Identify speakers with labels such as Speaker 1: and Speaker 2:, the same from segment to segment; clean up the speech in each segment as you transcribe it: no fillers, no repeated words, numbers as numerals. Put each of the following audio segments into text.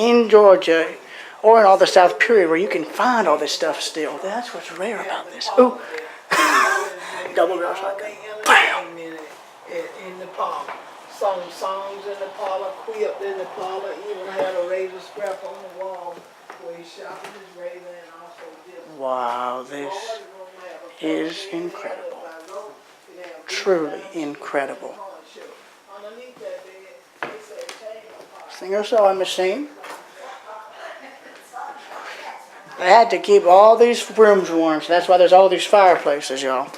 Speaker 1: in Georgia or in all the South Period where you can find all this stuff still. That's what's rare about this. Ooh. Double barrel shotgun. Bam!
Speaker 2: In the parlor. Sung songs in the parlor, quipped in the parlor, even had a razor scrap on the wall where he sharpened his razor and also did.
Speaker 1: Wow, this is incredible. Truly incredible. Singer sewing machine. They had to keep all these rooms warm, so that's why there's all these fireplaces, y'all.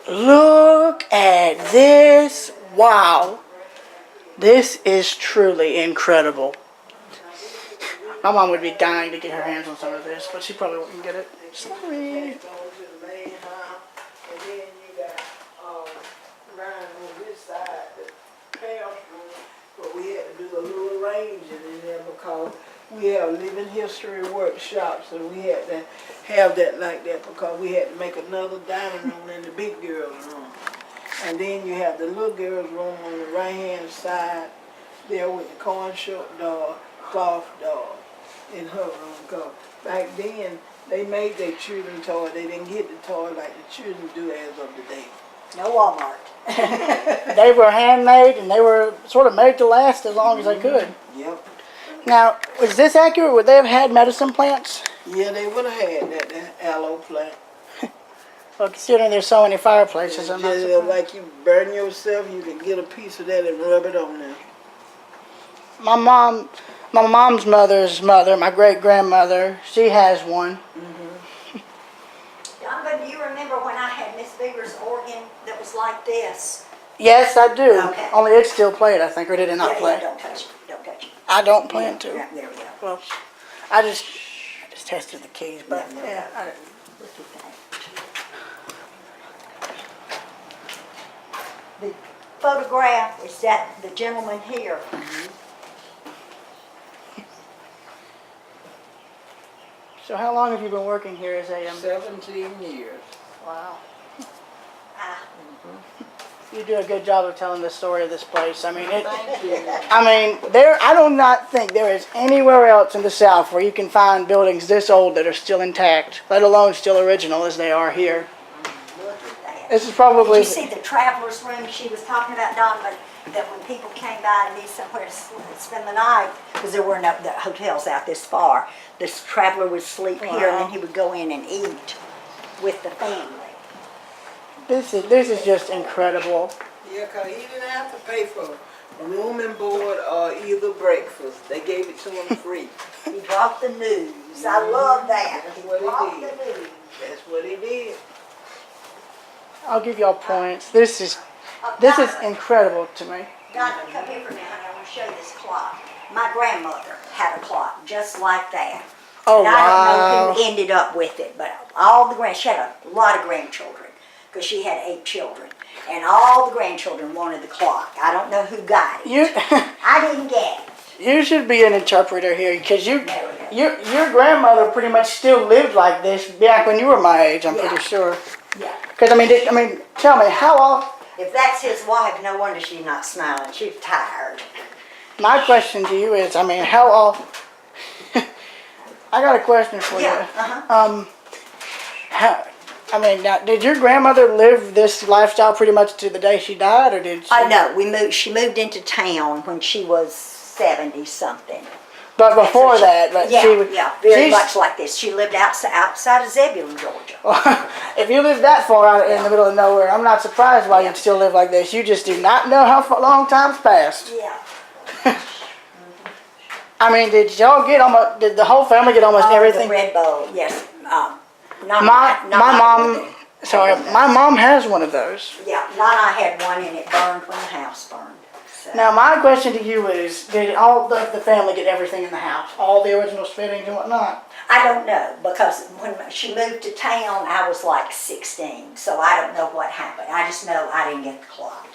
Speaker 1: Look at this. Wow. This is truly incredible. My mom would be dying to get her hands on some of this, but she probably wouldn't get it. Sorry.
Speaker 2: But we had to do a little arranging in there because we have living history workshops, and we had to have that like that because we had to make another dining room in the big girls' room. And then you have the little girls' room on the right-hand side there with the corn shuck doll, cloth doll in her room. Because back then, they made their children toy. They didn't get the toy like the children do as of today.
Speaker 3: No Walmart.
Speaker 1: They were handmade and they were sort of made to last as long as they could.
Speaker 2: Yep.
Speaker 1: Now, is this accurate? Would they have had medicine plants?
Speaker 2: Yeah, they would have had that aloe plant.
Speaker 1: Well, considering there's so many fireplaces, I'm not
Speaker 2: Just
Speaker 1: surprised.
Speaker 2: like you burn yourself, you can get a piece of that and rub it on there.
Speaker 1: My mom's mother's mother, my great-grandmother, she has one.
Speaker 3: Donovan, do you remember when I had Miss Beaver's organ that was like this?
Speaker 1: Yes, I do.
Speaker 3: Okay.
Speaker 1: Only it's still played, I think, or did it not play?
Speaker 3: Yeah, don't touch it. Don't touch it.
Speaker 1: I don't plan to.
Speaker 3: Yeah, there we go.
Speaker 1: Well, I just tested the keys, but
Speaker 3: Yeah,
Speaker 1: yeah.
Speaker 3: Look at that. The photograph is that the gentleman here.
Speaker 1: So how long have you been working here as a...
Speaker 2: 17 years.
Speaker 1: Wow.
Speaker 3: Ah,
Speaker 1: You do a good job of telling the story of this place. I mean,
Speaker 2: Thank you.
Speaker 1: I do not think there is anywhere else in the South where you can find buildings this old that are still intact, let alone still original as they are here.
Speaker 3: look at that.
Speaker 1: This is probably...
Speaker 3: Did you see the traveler's room she was talking about, Donovan? That when people came by and need somewhere to spend the night, because there were no the hotels out this far, this traveler would sleep here and then he would go in and eat with the family.
Speaker 1: This is just incredible.
Speaker 2: Yeah, because he didn't have to pay for room and board or either breakfast. They gave it to him free.
Speaker 3: He brought the news. I love that.
Speaker 2: That's
Speaker 3: He
Speaker 2: what he
Speaker 3: brought
Speaker 2: did.
Speaker 3: the news.
Speaker 2: That's what he did.
Speaker 1: I'll give y'all points. This is incredible to me.
Speaker 3: Donovan, come here for a minute, honey. I want to show you this clock. My grandmother had a clock just like that.
Speaker 1: Oh,
Speaker 3: And I don't know
Speaker 1: wow.
Speaker 3: who ended up with it, but she had a lot of grandchildren because she had 8 children. And all the grandchildren wanted the clock. I don't know who got it.
Speaker 1: You
Speaker 3: I didn't get it.
Speaker 1: you should be an interpreter here because your grandmother pretty much still lived like this back when you were my age, I'm pretty
Speaker 3: Yeah.
Speaker 1: sure.
Speaker 3: Yeah.
Speaker 1: Because, tell me, how often...
Speaker 3: If that's his wife, no wonder she's not smiling. She's tired.
Speaker 1: My question to you is, how often... I got a question for
Speaker 3: Yeah,
Speaker 1: you. Now, did your grandmother live this lifestyle pretty much to the day she died, or did she...
Speaker 3: I know. She moved into town when she was 70-something.
Speaker 1: But before that, but
Speaker 3: Yeah,
Speaker 1: she...
Speaker 3: very
Speaker 1: she's-
Speaker 3: much like this. She lived outside of Zebulon, Georgia.
Speaker 1: If you live that far out in the middle of nowhere, I'm not surprised why you'd still live like this. You just do not know how long time's passed.
Speaker 3: Yeah.
Speaker 1: Did the whole family get almost everything?
Speaker 3: The Red Bowl, yes.
Speaker 1: My mom has one of those.
Speaker 3: Yeah, Nana had one and it burned when the house burned. So.
Speaker 1: Now, my question to you is, did all the family get everything in the house? All the original fittings and whatnot?
Speaker 3: I don't know, because when she moved to town, I was like 16, so I don't know what happened. I just know I didn't get the clock.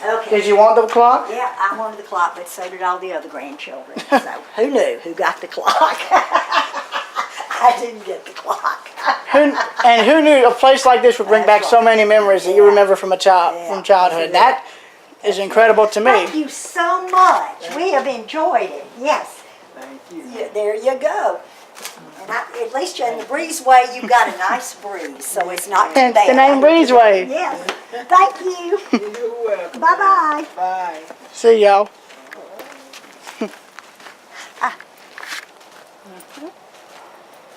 Speaker 3: Okay.
Speaker 1: Did you want the clock?
Speaker 3: Yeah, I wanted the clock, but so did all the other grandchildren. So who knew who got the clock? I didn't get the clock.
Speaker 1: Who knew a place like this would bring back so many memories that you remember from childhood?
Speaker 3: Yeah.
Speaker 1: is incredible to me.
Speaker 3: Thank you so much. We have enjoyed it. Yes.
Speaker 2: Thank you.
Speaker 3: Yeah, there you go. And at least you're in the breezeway, you've got a nice breeze, so it's not too
Speaker 1: Hence
Speaker 3: bad.
Speaker 1: the name Breezeway.
Speaker 3: Yes. Thank you.
Speaker 2: You're welcome.
Speaker 3: Bye-bye.
Speaker 2: Bye.
Speaker 1: See y'all.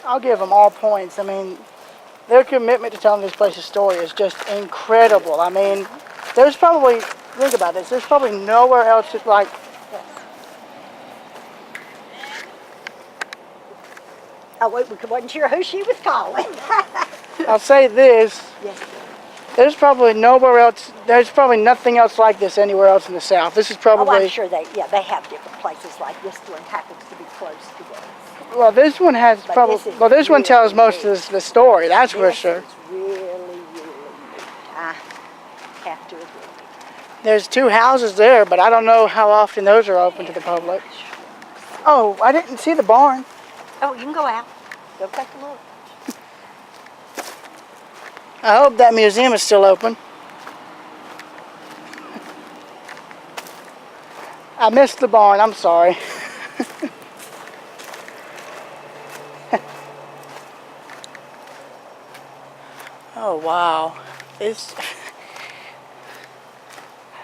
Speaker 1: I'll give them all points. I mean, their commitment to telling this place's story is just incredible. I mean, there's probably, think about this, there's probably nowhere else it's like,
Speaker 3: Oh, wait, we wasn't sure who she was calling.
Speaker 1: I'll say this,
Speaker 3: Yes.
Speaker 1: there's probably nowhere else, there's probably nothing else like this anywhere else in the South. This is
Speaker 3: Oh,
Speaker 1: probably,
Speaker 3: I'm sure they have different places like this one happens to be close to this.
Speaker 1: well, this one has
Speaker 3: But
Speaker 1: probably,
Speaker 3: this is
Speaker 1: well, this one
Speaker 3: really
Speaker 1: tells most
Speaker 3: neat.
Speaker 1: of the story, that's for
Speaker 3: This
Speaker 1: sure.
Speaker 3: is really neat. I have to agree.
Speaker 1: There's 2 houses there, but I don't know how often those are open to the public. Oh, I didn't see the barn.
Speaker 3: Oh, you can go out. Go take a look.
Speaker 1: I hope that museum is still open. I missed the barn, I'm sorry. Oh, wow.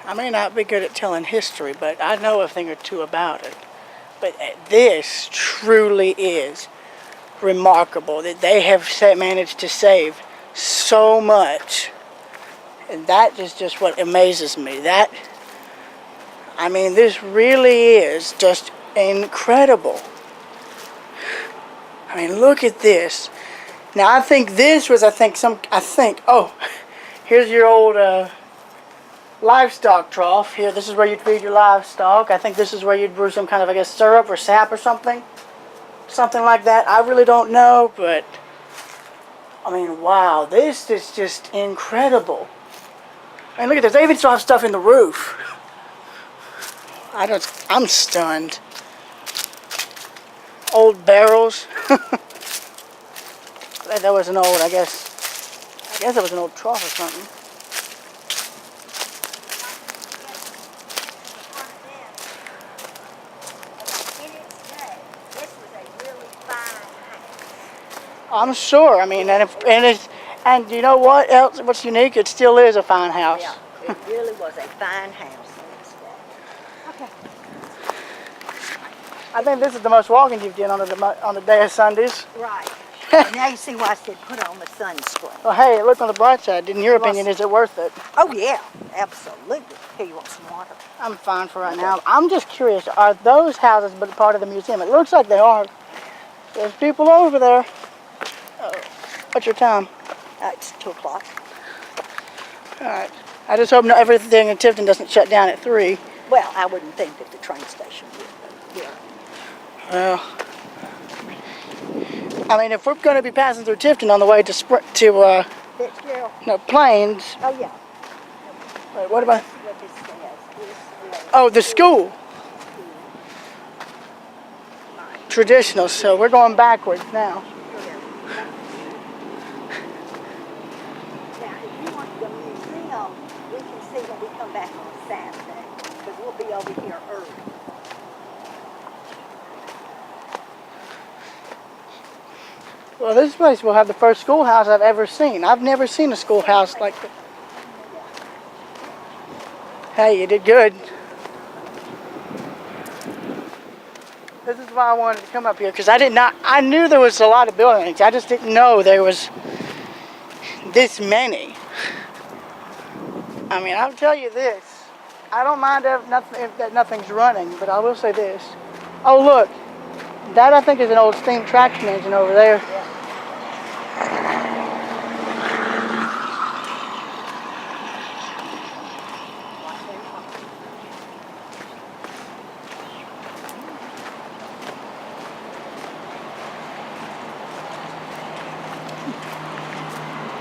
Speaker 1: I may not be good at telling history, but I know a thing or two about it. But this truly is remarkable that they have managed to save so much. And that is just what amazes me. I mean, this really is just incredible. I mean, look at this. Now, I think this was, oh, here's your old livestock trough. Here, this is where you'd feed your livestock. I think this is where you'd brew some kind of, I guess, syrup or sap or something. Something like that. I really don't know, but, I mean, wow, this is just incredible. I mean, look at this. They even still have stuff in the roof. I'm stunned. Old barrels. That was an old, I guess that was an old trough or something. I'm sure. I mean, and you know what else? What's unique? It still is a fine house.
Speaker 3: Yeah, it really was a fine house in this day. Okay.
Speaker 1: I think this is the most walking you've done on the day of Sundays.
Speaker 3: Right. Now you see why I said put on the sunscreen.
Speaker 1: Well, hey, look on the bright side. In your opinion, is it worth it?
Speaker 3: Oh yeah, absolutely. Here, you want some water?
Speaker 1: I'm fine for right now. I'm just curious. Are those houses but part of the museum? It looks like they are. There's people over there. What's your time?
Speaker 3: It's 2 o'clock.
Speaker 1: All right. I just hope everything in Tifton doesn't shut down at 3.
Speaker 3: Well, I wouldn't think that the train station would. But, yeah.
Speaker 1: Well, I mean, if we're going to be passing through Tifton on the way to
Speaker 3: Fitzgerald.
Speaker 1: Plains.
Speaker 3: Oh yeah.
Speaker 1: Wait, what about?
Speaker 3: What this says.
Speaker 1: Oh, the school. Traditional. So we're going backwards now.
Speaker 3: Now, if you want the museum, we can see when we come back on Saturday, because we'll be over here early.
Speaker 1: Well, this place will have the first schoolhouse I've ever seen. I've never seen a schoolhouse like this. Hey, you did good. This is why I wanted to come up here, because I knew there was a lot of buildings. I just didn't know there was this many. I mean, I'll tell you this. I don't mind if nothing's running, but I will say this. Oh, look. That, I think, is an old steam traction engine over there.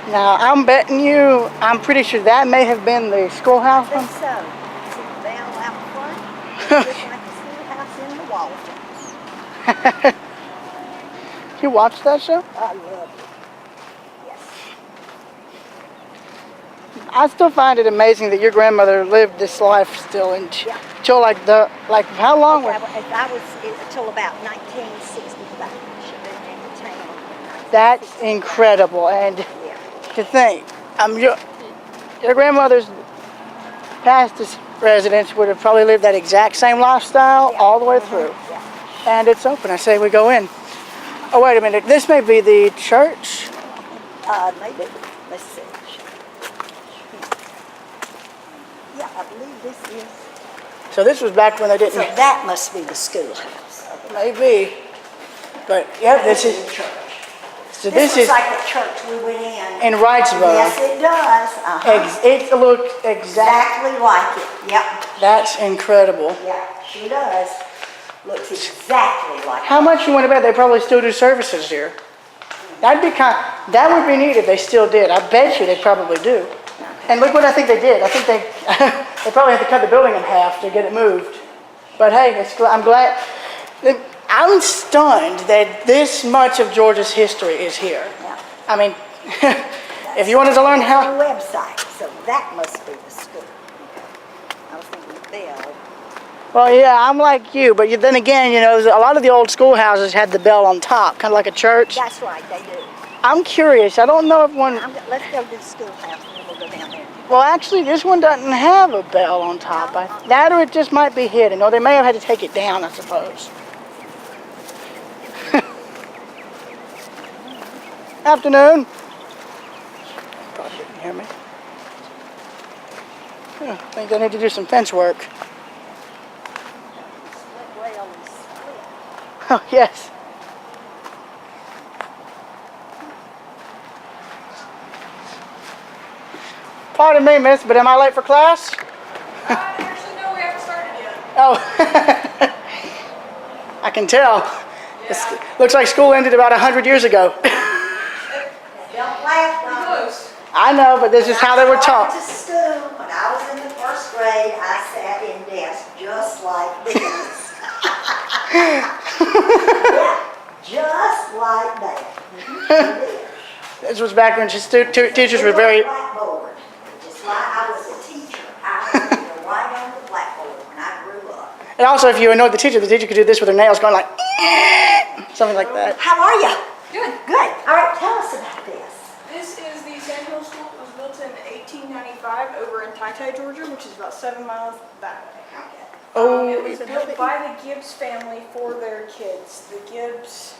Speaker 1: Now, I'm betting you, I'm pretty sure that may have been the schoolhouse
Speaker 3: I
Speaker 1: one.
Speaker 3: think so. See the bell out front? It's just like the schoolhouse in the Waltons.
Speaker 1: You watched that show?
Speaker 3: I love it. Yes.
Speaker 1: I still find it amazing that your grandmother lived this life still until like how long?
Speaker 3: I was until about 1965. She moved into town.
Speaker 1: That's incredible. And
Speaker 3: Yeah.
Speaker 1: to think, your grandmother's past residents would have probably lived that exact same lifestyle all the way through.
Speaker 3: Yeah.
Speaker 1: And it's open. I say we go in. Oh, wait a minute. This may be the church.
Speaker 3: Maybe. Let's see. Yeah, I believe this is.
Speaker 1: So this was back when they didn't.
Speaker 3: So that must be the schoolhouse.
Speaker 1: Maybe. But yeah, this is.
Speaker 3: the church.
Speaker 1: So
Speaker 3: This
Speaker 1: this
Speaker 3: looks
Speaker 1: is
Speaker 3: like the church we went in.
Speaker 1: in Wrightsboro.
Speaker 3: Yes, it does.
Speaker 1: It looks exact.
Speaker 3: Exactly like it. Yep.
Speaker 1: That's incredible.
Speaker 3: Yeah, she does. Looks exactly like
Speaker 1: How much you want to bet they probably still do services here? That would be neat if they still did. I bet you they probably do. And look what I think they did. I think they they probably had to cut the building in half to get it moved. But hey, I'm glad. I'm stunned that this much of Georgia's history is here.
Speaker 3: Yeah.
Speaker 1: I mean, if you wanted to learn
Speaker 3: the
Speaker 1: how.
Speaker 3: website, so that must be the school. I was thinking Bell.
Speaker 1: Well, yeah, I'm like you, but then again, a lot of the old schoolhouses had the bell on top, kind of like a church.
Speaker 3: That's right, they do.
Speaker 1: I'm curious. I don't know if one.
Speaker 3: Let's go to the schoolhouse and then we'll go down there.
Speaker 1: Well, actually, this one doesn't have a bell on top. That or it just might be hidden, or they may have had to take it down, I suppose. Afternoon. Probably didn't hear me. I think they need to do some fence work.
Speaker 3: Split rail is split.
Speaker 1: Oh, yes. Pardon me, miss, but am I late for class?
Speaker 4: Actually, no, we haven't started yet.
Speaker 1: Oh, I can tell. Looks like school ended about 100 years ago.
Speaker 3: Don't laugh, Donna.
Speaker 4: Close.
Speaker 1: I know, but this is how they were
Speaker 3: When I
Speaker 1: taught.
Speaker 3: went to school, when I was in the first grade, I sat in desks just like this. Yeah, just like that.
Speaker 1: This was back when teachers were very.
Speaker 3: Blackboard, just like I was a teacher. I was to write on the blackboard when I grew up.
Speaker 1: And also, if you annoyed the teacher could do this with her nails, going like something like that.
Speaker 3: How are you?
Speaker 4: Good.
Speaker 3: Good. All right, tell us about this.
Speaker 4: This is the Sand Hill School. It was built in 1895 over in Tai, Georgia, which is about 7 miles that way.
Speaker 1: Oh,
Speaker 4: It was built by the Gibbs family for their kids. The Gibbs,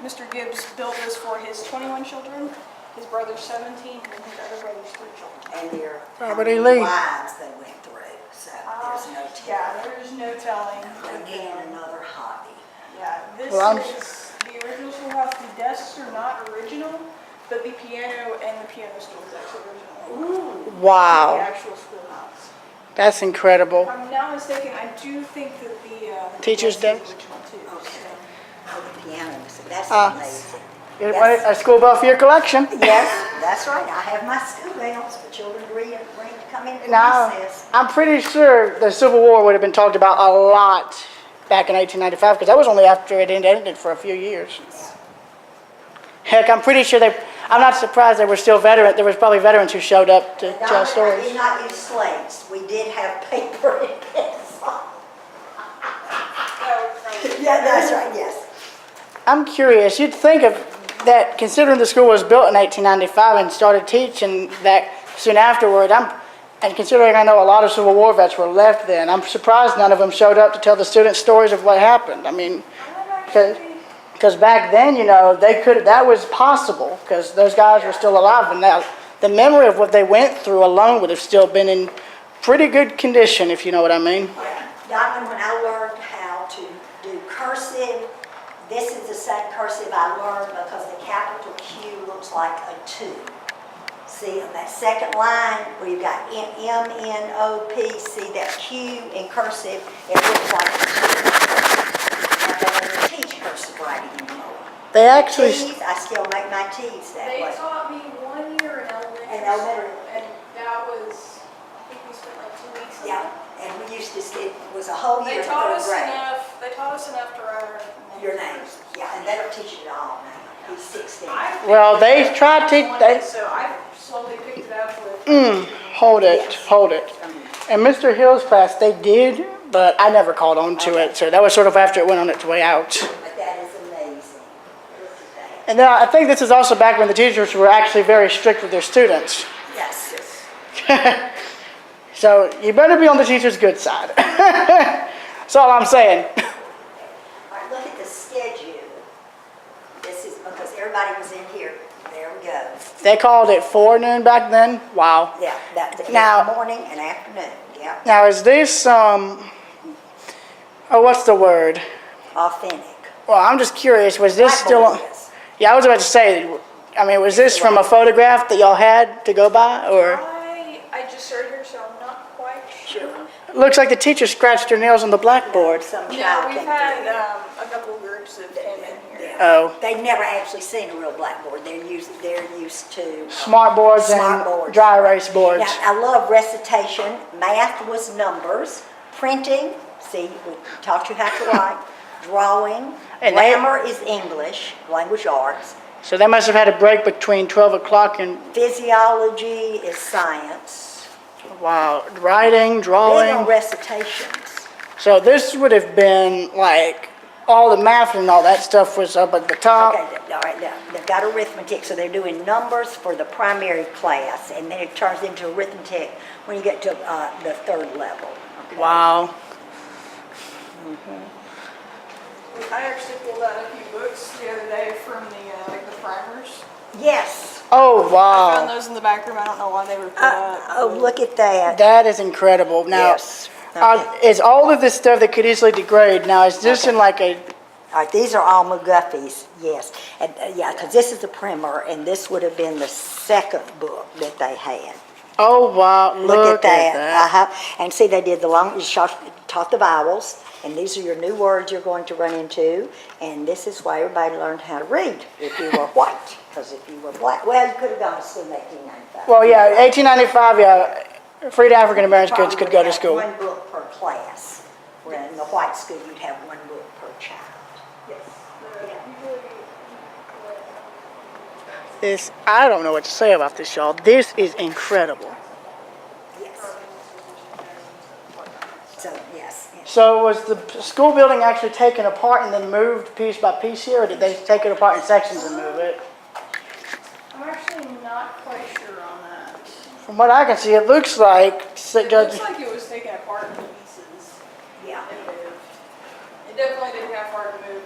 Speaker 4: Mr. Gibbs built this for his 21 children, his brother's 17, and his other brother's 3 children.
Speaker 3: And their
Speaker 1: Robert E. Lee.
Speaker 3: wives they went through, so there's no telling.
Speaker 4: Yeah, there's no telling.
Speaker 3: Again, another hobby.
Speaker 4: Yeah, this
Speaker 1: Well,
Speaker 4: is the original schoolhouse. The desks are not original, but the piano and the piano stool is actually original. The
Speaker 1: Wow,
Speaker 4: actual schoolhouse.
Speaker 1: that's incredible.
Speaker 4: If I'm not mistaken, I do think that the
Speaker 1: Teacher's
Speaker 4: desk
Speaker 1: desk?
Speaker 4: is original too.
Speaker 3: Okay. Oh, the piano, so that's
Speaker 1: Ah.
Speaker 3: amazing.
Speaker 1: You wanted a school bell for your collection?
Speaker 3: Yes, that's right. I have my school bells for children to read and bring to come in for
Speaker 1: Now,
Speaker 3: recess.
Speaker 1: I'm pretty sure the Civil War would have been talked about a lot back in 1895 because that was only after it ended for a few years. Heck, I'm pretty sure I'm not surprised there were still veterans. There was probably veterans who showed up to tell
Speaker 3: I
Speaker 1: stories.
Speaker 3: did not use slates. We did have paper and pencil. Yeah, that's right, yes.
Speaker 1: I'm curious. You'd think of that, considering the school was built in 1895 and started teaching that soon afterward. And considering I know a lot of Civil War vets were left then, I'm surprised none of them showed up to tell the students stories of what happened. I mean, because back then, that was possible because those guys were still alive. And now the memory of what they went through alone would have still been in pretty good condition, if you know what I mean.
Speaker 3: Donovan, when I learned how to do cursive, this is the same cursive I learned because the capital Q looks like a 2. See, on that second line where you've got M-N-O-P, see that Q in cursive, it looks like a 2. Now, they don't teach cursive writing anymore.
Speaker 1: They actually,
Speaker 3: T's, I still make my T's that
Speaker 4: They
Speaker 3: way.
Speaker 4: taught me 1 year in elementary.
Speaker 3: In elementary.
Speaker 4: school, and that was, I think we spent like 2 weeks. on
Speaker 3: Yeah,
Speaker 4: it.
Speaker 3: and we used to, it was a whole year
Speaker 4: They
Speaker 3: in
Speaker 4: taught
Speaker 3: third
Speaker 4: us
Speaker 3: grade.
Speaker 4: enough. They taught us enough to write our
Speaker 3: Your names, yeah, and they don't teach it at all now. He's 16.
Speaker 1: Well, they tried to, they,
Speaker 4: So I slowly picked it up with.
Speaker 1: hold it,
Speaker 3: Yes.
Speaker 1: hold it. In Mr. Hill's class, they did, but I never caught on to it, so that was sort of after it went on its way out.
Speaker 3: But that is amazing. Look at that.
Speaker 1: And then I think this is also back when the teachers were actually very strict with their students.
Speaker 3: Yes.
Speaker 1: So you better be on the teacher's good side. That's all I'm saying.
Speaker 3: All right, look at the schedule. This is because everybody was in here. There we go.
Speaker 1: They called it forenoon back then. Wow.
Speaker 3: Yeah, that's
Speaker 1: Now-
Speaker 3: morning and afternoon. Yeah,
Speaker 1: Now is this oh, what's the word?
Speaker 3: authentic.
Speaker 1: Well, I'm just curious. Was this still?
Speaker 3: Blackboard is.
Speaker 1: Yeah, I was about to say. I mean, was this from a photograph that y'all had to go by, or
Speaker 4: I just started here, so I'm not quite sure.
Speaker 1: it looks like the teacher scratched her nails on the blackboard?
Speaker 3: Some
Speaker 4: No,
Speaker 3: child
Speaker 4: we've
Speaker 3: came
Speaker 4: had
Speaker 3: through.
Speaker 4: a couple groups that came in here.
Speaker 1: Oh,
Speaker 3: They've never actually seen a real blackboard. They're used to
Speaker 1: smart boards
Speaker 3: Smart
Speaker 1: and
Speaker 3: boards.
Speaker 1: dry erase boards.
Speaker 3: Now, I love recitation. Math was numbers. Printing, see, we taught you how to write. Drawing.
Speaker 1: And they-
Speaker 3: Grammar is English, language arts.
Speaker 1: So they must have had a break between 12 o'clock and,
Speaker 3: Physiology is science.
Speaker 1: wow, writing,
Speaker 3: Big on
Speaker 1: drawing.
Speaker 3: recitations.
Speaker 1: So this would have been like, all the math and all that stuff was up at the top.
Speaker 3: Okay, all right, now, they've got arithmetic, so they're doing numbers for the primary class, and then it turns into arithmetic when you get to the third level. Okay?
Speaker 1: Wow.
Speaker 4: I actually pulled out a few books the other day from the like the primers.
Speaker 3: Yes.
Speaker 1: Oh,
Speaker 4: I found
Speaker 1: wow.
Speaker 4: those in the back room. I don't know why they were put up.
Speaker 3: Oh, look at that.
Speaker 1: That is incredible. Now,
Speaker 3: Yes. Okay.
Speaker 1: is all of this stuff that could easily degrade, now is this in like a,
Speaker 3: All right, these are all McGuffey's, yes. And, yeah, because this is the primer, and this would have been the second book that they had.
Speaker 1: oh, wow,
Speaker 3: Look at that. Uh-huh. And see, they did the long, taught the vowels, and these are your new words you're going to run into, and this is why everybody learned how to read if you were white. Because if you were black, well, you could have gone to school in 1895.
Speaker 1: Well, yeah, 1895, yeah, freed African American kids could go to school.
Speaker 3: One book per class, where in the white school you'd have one book per child. Yes.
Speaker 1: This, I don't know what to say about this, y'all. This is incredible.
Speaker 3: Yes. So, yes.
Speaker 1: So was the school building actually taken apart and then moved piece by piece here, or did they take it apart in sections and move it?
Speaker 4: I'm actually not quite sure on that.
Speaker 1: From what I can see, it looks like,
Speaker 4: It looks like it was taken apart in pieces.
Speaker 3: Yeah.
Speaker 4: And moved. It definitely didn't have far to move.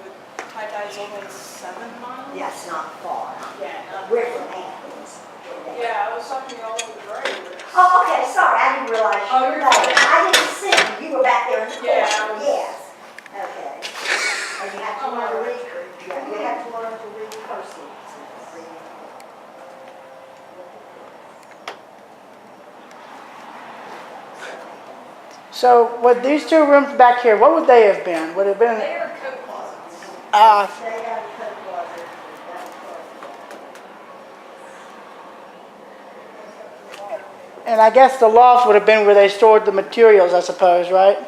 Speaker 4: High tide's only 7 miles.
Speaker 3: Yeah, it's not far.
Speaker 4: Yeah.
Speaker 3: We're from Athens.
Speaker 4: Yeah, I was talking all over the road.
Speaker 3: Oh, okay, sorry, I didn't realize you
Speaker 4: Oh,
Speaker 3: were
Speaker 4: you're
Speaker 3: there.
Speaker 4: fine.
Speaker 3: I didn't see you. You were back there in the corner.
Speaker 4: Yeah, I was-
Speaker 3: Yes. Okay. And you have to learn to read. Yeah, you have to learn to read cursive.
Speaker 1: so with these two rooms back here, what would they have been? Would it have been,
Speaker 4: They are coat closets.
Speaker 3: They got a coat closet.
Speaker 1: and I guess the loft would have been where they stored the materials, I suppose, right?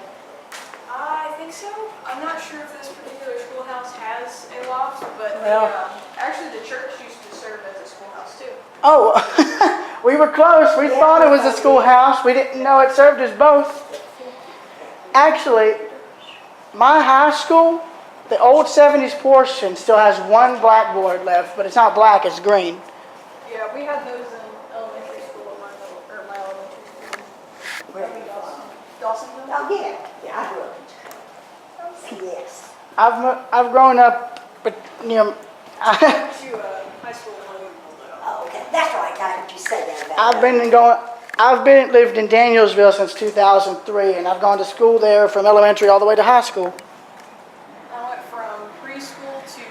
Speaker 4: I think so. I'm not sure if this particular schoolhouse has a loft, but
Speaker 1: Well-
Speaker 4: actually the church used to serve as a schoolhouse too.
Speaker 1: Oh, we were close. We thought it was a schoolhouse. We didn't know it served as both. Actually, my high school, the old 70s portion still has one blackboard left, but it's not black, it's green.
Speaker 4: Yeah, we had those in elementary school, my elementary school.
Speaker 3: Where are you from?
Speaker 4: Dawsonville?
Speaker 3: Oh, yeah. Yeah, I grew up in Tacoma. Yes.
Speaker 1: I've grown up, but you know,
Speaker 4: I went to high school in Loganville though.
Speaker 3: Oh, okay. That's right. I heard you say that about
Speaker 1: I've lived in Danielsville since 2003, and I've gone to school there from elementary all the way to high school.
Speaker 4: I went from preschool to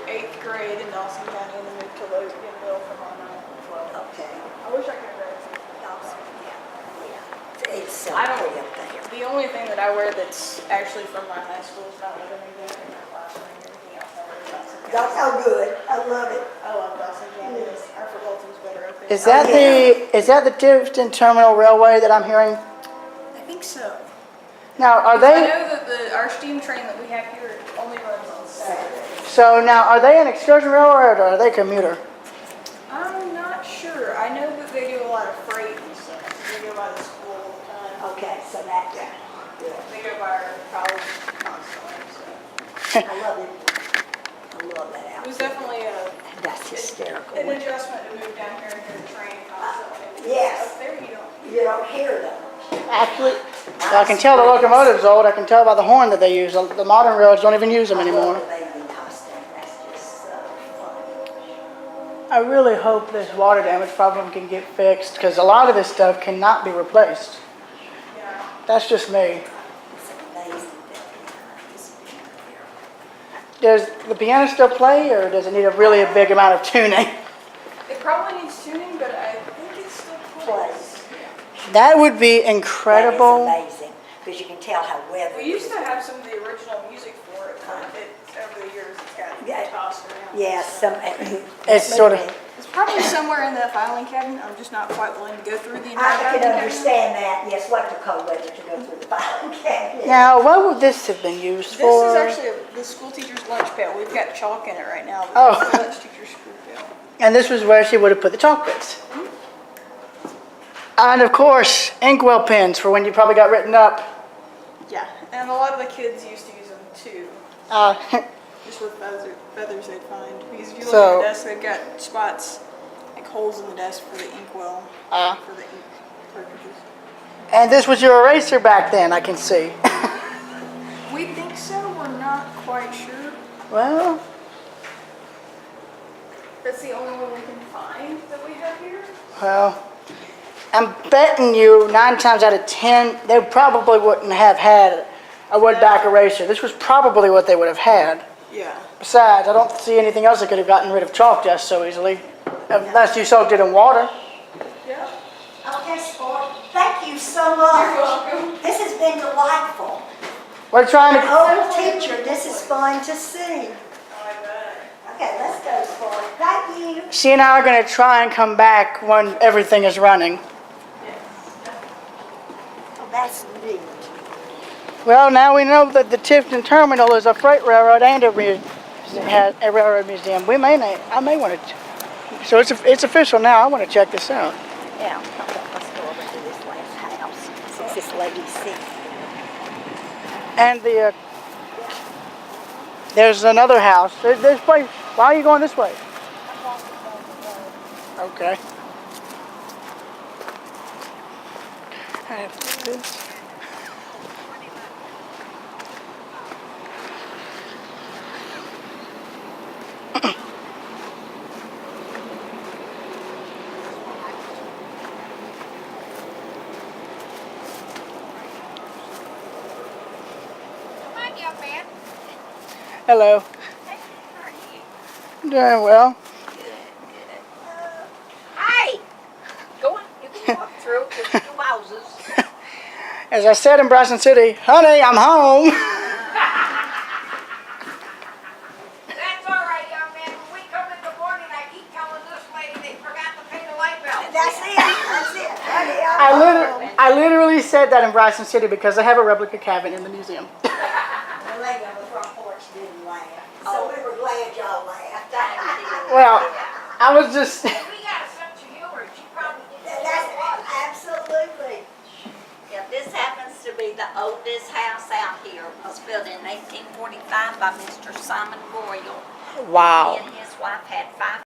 Speaker 4: 8th grade in Dawson County and then moved to Loganville from on 9th and 12th.
Speaker 3: Okay.
Speaker 4: I wish I could have graduated Dawson.
Speaker 3: Yeah. It's so
Speaker 4: I don't,
Speaker 3: pretty up there.
Speaker 4: the only thing that I wear that's actually from my high school is not living exactly in my classroom or anything else. I wear Dawson County.
Speaker 3: That's so good. I love it.
Speaker 4: I love Dawson County. Our Fulton's better up there.
Speaker 1: Is that is that the Tifton Terminal Railway that I'm hearing?
Speaker 4: I think so.
Speaker 1: Now, are
Speaker 4: I
Speaker 1: they?
Speaker 4: know that our steam train that we have here only runs on Saturdays.
Speaker 1: So now, are they an excursion railroad or are they commuter?
Speaker 4: I'm not sure. I know that they do a lot of freight and stuff. They go by the school all the time.
Speaker 3: Okay, so that,
Speaker 4: They go by our college constantly. So
Speaker 3: I love it. I love that
Speaker 4: it was
Speaker 3: outfit.
Speaker 4: definitely
Speaker 3: That's hysterical.
Speaker 4: an adjustment to move down here and hear the train constantly.
Speaker 3: Yes.
Speaker 4: Up there you don't.
Speaker 3: You don't hear them.
Speaker 1: Actually, I can tell the locomotive's old. I can tell by the horn that they use. The modern railroads don't even use them
Speaker 3: I
Speaker 1: anymore.
Speaker 3: love the baby costume. That's just so funny.
Speaker 1: I really hope this water damage problem can get fixed because a lot of this stuff cannot be replaced.
Speaker 4: Yeah.
Speaker 1: That's just me.
Speaker 3: It's amazing that it's been here.
Speaker 1: Does the piano still play or does it need a really big amount of tuning?
Speaker 4: It probably needs tuning, but I think it still plays.
Speaker 3: Plays.
Speaker 1: That would be incredible.
Speaker 3: That is amazing, because you can tell how weathered
Speaker 4: We
Speaker 3: it
Speaker 4: used
Speaker 3: is.
Speaker 4: to have some of the original music for it, but over the years it's gotten
Speaker 3: Yeah.
Speaker 4: tossed around.
Speaker 3: Yeah, some.
Speaker 1: It's sort of-
Speaker 4: It's probably somewhere in the filing cabinet. I'm just not quite willing to go through the entire
Speaker 3: I
Speaker 4: filing
Speaker 3: can
Speaker 4: cabinet.
Speaker 3: understand that, yes, what the cold weather to go through the filing cabinet.
Speaker 1: Now, what would this have been used
Speaker 4: This
Speaker 1: for?
Speaker 4: is actually the school teacher's lunch pail. We've got chalk in it right now. But
Speaker 1: Oh.
Speaker 4: that's the lunch teacher's school pail.
Speaker 1: And this was where she would have put the chalk bits. And of course, inkwell pens for when you probably got written up.
Speaker 4: Yeah, and a lot of the kids used to use them too,
Speaker 1: Uh,
Speaker 4: just with feathers they'd find. Because if you look
Speaker 1: So-
Speaker 4: at the desk, they've got spots, like holes in the desk for the inkwell, for the ink cartridges.
Speaker 1: and this was your eraser back then, I can see.
Speaker 4: We think so. We're not quite sure.
Speaker 1: Well,
Speaker 4: That's the only one we can find that we have here.
Speaker 1: well, I'm betting you 9 times out of 10, they probably wouldn't have had a wood back eraser. This was probably what they would have had.
Speaker 4: Yeah.
Speaker 1: Besides, I don't see anything else that could have gotten rid of chalk just so easily, unless you soaked it in water.
Speaker 4: Yeah.
Speaker 3: Okay, sport, thank you so much.
Speaker 4: You're welcome.
Speaker 3: This has been delightful.
Speaker 1: We're trying to,
Speaker 3: Old teacher, this is fun to see.
Speaker 4: I bet.
Speaker 3: Okay, let's go, sport. Thank you.
Speaker 1: she and I are going to try and come back when everything is running.
Speaker 3: Oh, that's neat.
Speaker 1: Well, now we know that the Tifton Terminal is a freight railroad and a railroad museum. I may want to. So it's official now. I want to check this out.
Speaker 3: Yeah, okay, let's go over to this last house, since this lady's sick.
Speaker 1: And there's another house. This place. Why are you going this way? Okay. I have to do this.
Speaker 5: Come on, young man.
Speaker 1: Hello.
Speaker 5: Hey, how are you?
Speaker 1: Doing well.
Speaker 5: Hi. Go on. You can walk through. There's 2 houses.
Speaker 1: As I said in Bryson City, honey, I'm home.
Speaker 5: That's all right, young man. When we come in the morning, I keep telling this lady they forgot to pay the light bill.
Speaker 3: That's it, that's it. Honey,
Speaker 1: I literally said that in Bryson City because I have a replica cabin in the museum.
Speaker 3: The lady on the front porch didn't laugh, so we were glad y'all laughed.
Speaker 1: Well, I was just.
Speaker 5: We got a sense of humor. She probably didn't.
Speaker 3: That's absolutely.
Speaker 6: Yeah, this happens to be the oldest house out here. It was built in 1845 by Mr. Simon Royal.
Speaker 1: Wow.
Speaker 6: He and his wife had 5